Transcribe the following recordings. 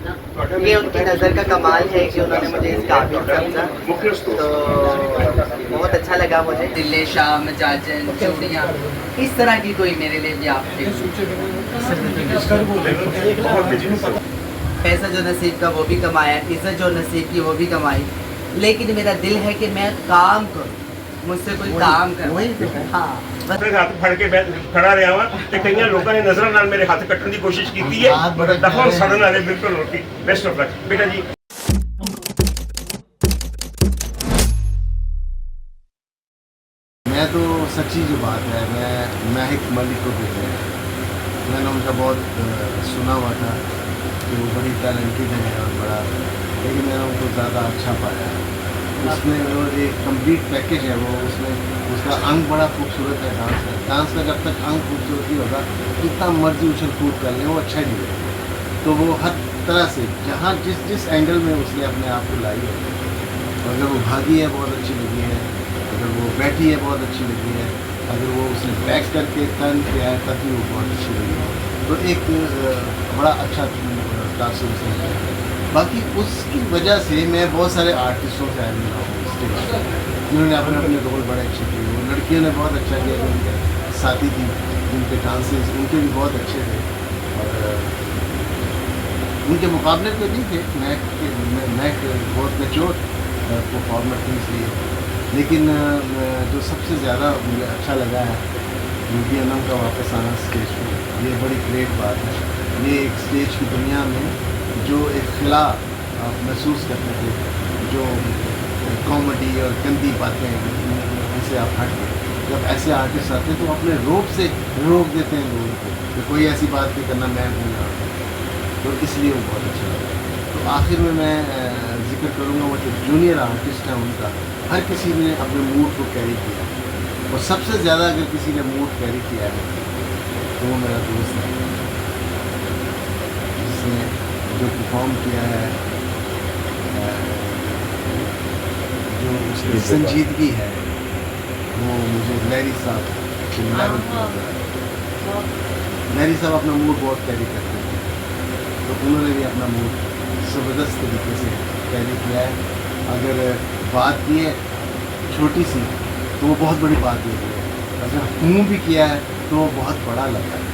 ये उनकी नज़र का कमाल है कि उन्होंने मुझे इस काबिल समझा, तो बहुत अच्छा लगा मुझे। दिल्ले शाम जाजन चूड़ियाँ इस तरह की कोई मेरे लिए भी आप पैसा जो नसीब का वो भी कमाया, इज्जत जो नसीब की वो भी कमाई, लेकिन मेरा दिल है कि मैं काम करूँ, मुझसे कोई काम कर। हाँ हथ फड़ के खड़ा रहा वा ते कई लोगों ने नजर नाल मेरे हाथ कट्टन की कोशिश की है, दफा सड़न वाले बिल्कुल रोटी। बेस्ट ऑफ लक बेटा जी। मैं तो सच्ची जो बात है, मैं महक मलिक को देख रहा मैंने उनका बहुत सुना हुआ था कि वो बड़ी टैलेंटेड है और बड़ा, लेकिन मैंने उनको ज़्यादा अच्छा पाया है। उसमें वो एक कंप्लीट पैकेज है, वो उसमें उसका अंग बड़ा खूबसूरत है। डांस का जब तक अंग खूबसूरत नहीं होगा, जितना मर्जी उछल कूद कर ले वो अच्छा ही नहीं लगेगा। तो वो हर तरह से जहाँ जिस जिस एंगल में उसने अपने आप को लाई है, अगर वो भागी है बहुत अच्छी लगी है, अगर वो बैठी है बहुत अच्छी लगी है, अगर वो उसने बैक करके टर्न किया है तब भी वो बहुत अच्छी लगी है। तो एक बड़ा अच्छा तासुर से है। बाकी उसकी वजह से मैं बहुत सारे आर्टिस्टों से मिला हूँ जिन्होंने अपने अपने रोल बड़े अच्छे किए। वो लड़कियों ने बहुत अच्छा किया, जो उनके साथी थी उनके डांसेस उनके भी बहुत अच्छे थे, और उनके मुकाबले तो नहीं थे। मैं बहुत मैच्योर परफॉर्मर थी इसलिए, लेकिन जो सबसे ज़्यादा मुझे अच्छा लगा है यूपी अनम का वापस आना स्टेज पर। ये बड़ी ग्रेट बात है। ये एक स्टेज की दुनिया में जो एक खिला आप महसूस करते थे, जो कॉमेडी और गंदी बातें उनसे आप हट गए। जब ऐसे आर्टिस्ट आते हैं तो अपने रोप से रोक देते हैं लोगों को कि कोई ऐसी बात नहीं करना, मैं भूल रहा हूँ। तो इसलिए वो बहुत अच्छा लगा। तो आखिर में मैं जिक्र करूँगा वो जो जूनियर आर्टिस्ट हैं उनका, हर किसी ने अपने मूड को कैरी किया, और सबसे ज़्यादा अगर किसी ने मूड कैरी किया है तो वो मेरा दोस्त है, जिसने जो परफॉर्म किया है, जो उसकी संजीदगी है, वो मुझे लहरी साहब लहरी साहब अपना मूड बहुत कैरी करते हैं, तो उन्होंने भी अपना मूड ज़बरदस्त तरीके से कैरी किया है। अगर बात की है छोटी सी तो वो बहुत बड़ी बात हो गई है, अगर हूँ भी किया है तो वो बहुत बड़ा लगा है।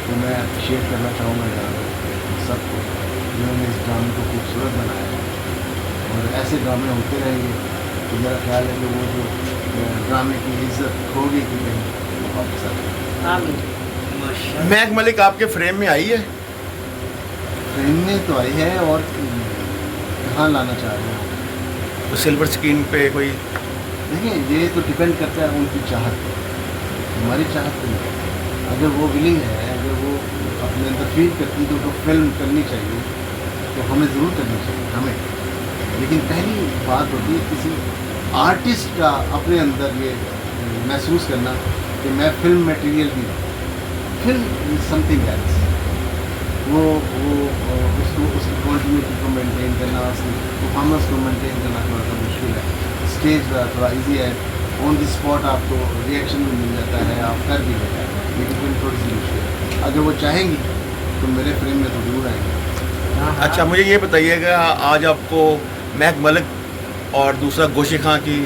तो मैं अप्रिशिएट करना चाहूँगा यहाँ सबको जिन्होंने इस ड्रामे को खूबसूरत बनाया है, और ऐसे ड्रामे होते रहेंगे। तो मेरा ख्याल है कि वो जो ड्रामे की इज्जत खो गई थी कहीं, वो वापस आ गई। महक मलिक आपके फ्रेम में आई है? फ्रेम में तो आई है, और कहाँ लाना चाह रहे हैं? तो सिल्वर स्क्रीन पे कोई देखिए, ये तो डिपेंड करता है उनकी चाहत पर, हमारी चाहत पर नहीं। अगर वो विलिंग है, अगर वो अपने अंदर फील करती है तो फिल्म करनी चाहिए, तो हमें ज़रूर करनी चाहिए हमें। लेकिन पहली बात होती है किसी आर्टिस्ट का अपने अंदर ये महसूस करना कि मैं फिल्म मटेरियल भी हूँ। Film is something else. वो उसको उसकी कॉन्टिन्यूटी को मेंटेन करना, उसकी परफॉर्मेंस को मेंटेन करना थोड़ा सा मुश्किल है। स्टेज थोड़ा इजी है, ऑन द स्पॉट आपको रिएक्शन भी मिल जाता है, आप कर भी लेते हैं, लेकिन फिल्म थोड़ी सी मुश्किल है। अगर वो चाहेंगी तो मेरे फ्रेम में तो जरूर आएंगे। अच्छा, मुझे ये बताइएगा, आज आपको महक मलिक और दूसरा गोशी खां की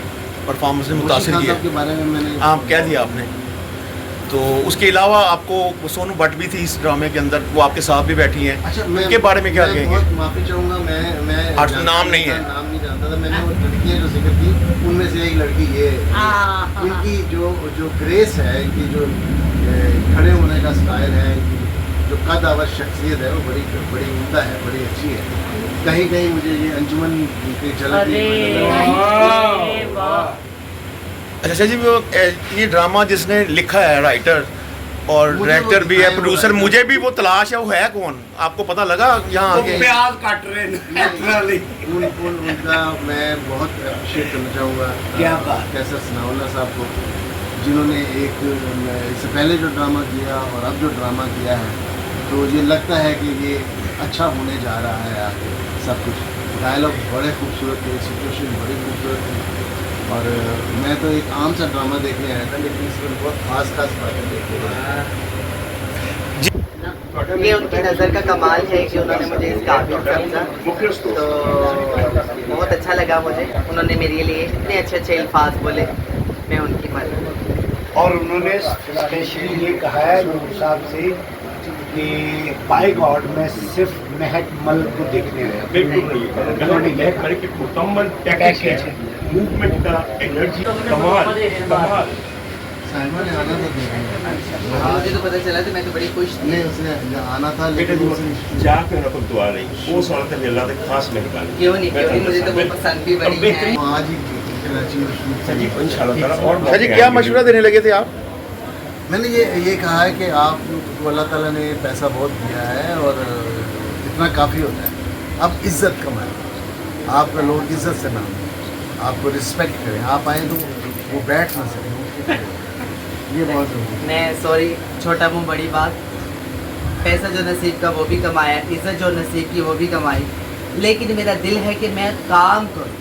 परफॉर्मेंस ने मुतासिर किया के बारे में मैंने आप कह दिया आपने, तो उसके अलावा आपको सोनू भट्ट भी थी इस ड्रामे के अंदर, वो आपके साथ भी बैठी हैं। अच्छा, उनके बारे में क्या कहेंगे? बहुत माफ़ी चाहूँगा, मैं नाम नहीं है, नाम नहीं जानता था। मैंने वो लड़कियाँ जो जिक्र की उनमें से एक लड़की ये है। इनकी जो ग्रेस है, इनकी जो खड़े होने का स्टाइल है, इनकी जो कद आवर शख्सियत है, वो बड़ी उम्दा है, बड़ी अच्छी है। कहीं कहीं मुझे ये अंजुमन की झलक। अच्छा जी, वो ये ड्रामा जिसने लिखा है, राइटर और डायरेक्टर भी है, प्रोड्यूसर, मुझे भी वो तलाश है, वो है कौन? आपको पता लगा यहाँ आके? प्याज काट रहे नेचुरली उनका मैं बहुत अप्रिशिएट करना चाहूँगा। क्या बात? कैसर सनाउल्लाह साहब को, जिन्होंने एक इससे पहले जो ड्रामा किया और अब जो ड्रामा किया है, तो ये लगता है कि ये अच्छा होने जा रहा है आगे सब कुछ। डायलॉग बड़े खूबसूरत थे, सिचुएशन बड़ी खूबसूरत थी, और मैं तो एक आम सा ड्रामा देखने आया था, लेकिन इसमें बहुत खास बातें देखने ये उनकी नज़र का कमाल है कि उन्होंने मुझे इस काबिल समझा, तो बहुत अच्छा लगा मुझे। उन्होंने मेरे लिए इतने अच्छे अच्छे अल्फाज बोले, मैं उनकी मदद। और उन्होंने स्पेशली ये कहा है नूर साहब से कि बाय गॉड मैं सिर्फ महक मल को देखने आया। बिल्कुल नहीं, उन्होंने महक मल की मुकम्मल पैकेज है, मूवमेंट का एनर्जी कमाल कमाल। साहिबा ने आना था देखने। मुझे तो पता चला तो मैं तो बड़ी खुश थी। नहीं उसने आना था बेटा लेकिन जी जाके उन्हें कोई दुआ नहीं, वो सोना था अल्लाह की खास मेहरबानी। क्यों नहीं, मुझे तो वो पसंद भी बड़ी है। आज ही कराची में शूट सर जी इंशाल्लाह ताला और सर जी क्या मशवरा देने लगे थे आप? मैंने ये कहा है कि आपको अल्लाह ताला ने पैसा बहुत दिया है और इतना काफ़ी होता है। आप इज़्ज़त कमाएं, आपका लोग इज़्ज़त से ना आपको रिस्पेक्ट करें। आप आए तो वो बैठ ना सकें, ये बहुत ज़रूरी है। मैं सॉरी, छोटा मुंह बड़ी बात। पैसा जो नसीब का वो भी कमाया, इज्जत जो नसीब की वो भी कमाई, लेकिन मेरा दिल है कि मैं काम करूं,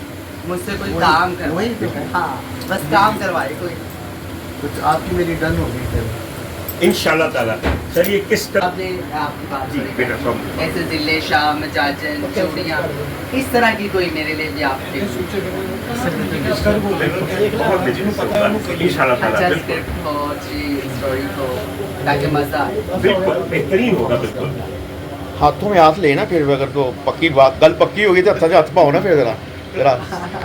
मुझसे कोई काम करवाए। वही तो है। हाँ, बस काम करवाए कोई। कुछ आपकी मेरी डन हो गई फिर। इंशाल्लाह ताला। सर ये किस तरह आपने आपकी बात जी सुनी। बेटा सब ऐसे जिले शाम जाजन चूड़ियाँ, इस तरह की कोई मेरे लिए भी आप बहुत इंशाल्लाह ताला अच्छा बिल्कुल स्क्रिप्ट हो जी, स्टोरी हो, ताकि मजा आए। बिल्कुल बेहतरीन होगा बिल्कुल। हाथों में हाथ लेना फिर, अगर तो पक्की बात गल पक्की होगी तो हत्था से हथ पाओ ना फिर जरा जरा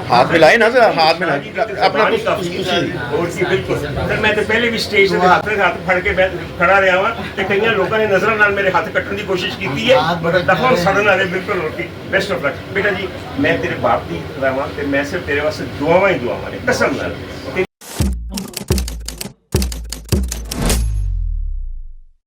हाथ मिलाए ना, जरा हाथ मिलाए अपना और जी बिल्कुल सर मैं तो पहले भी स्टेज ਤੇ ਹੱਥ ਫੜ ਕੇ ਖੜਾ ਰਿਹਾ ਵਾਂ ਤੇ ਕਈਆਂ ਲੋਕਾਂ ਨੇ ਨਜ਼ਰਾਂ ਨਾਲ ਮੇਰੇ ਹੱਥ ਕੱਟਣ ਦੀ ਕੋਸ਼ਿਸ਼ ਕੀਤੀ ਹੈ, ਦਫਾ ਸੜਨ ਵਾਲੇ ਬਿਲਕੁਲ ਰੋਟੀ। ਬੈਸਟ ਆਫ ਲੱਕ ਬੇਟਾ ਜੀ, ਮੈਂ ਤੇਰੇ ਬਾਪ ਦੀ ਖੁਦਾਵਾਂ ਤੇ ਮੈਂ ਸਿਰਫ ਤੇਰੇ ਵਾਸਤੇ ਦੁਆਵਾਂ ਹੀ ਦੁਆਵਾਂ ਨੇ ਕਸਮ ਨਾਲ। ਤੇ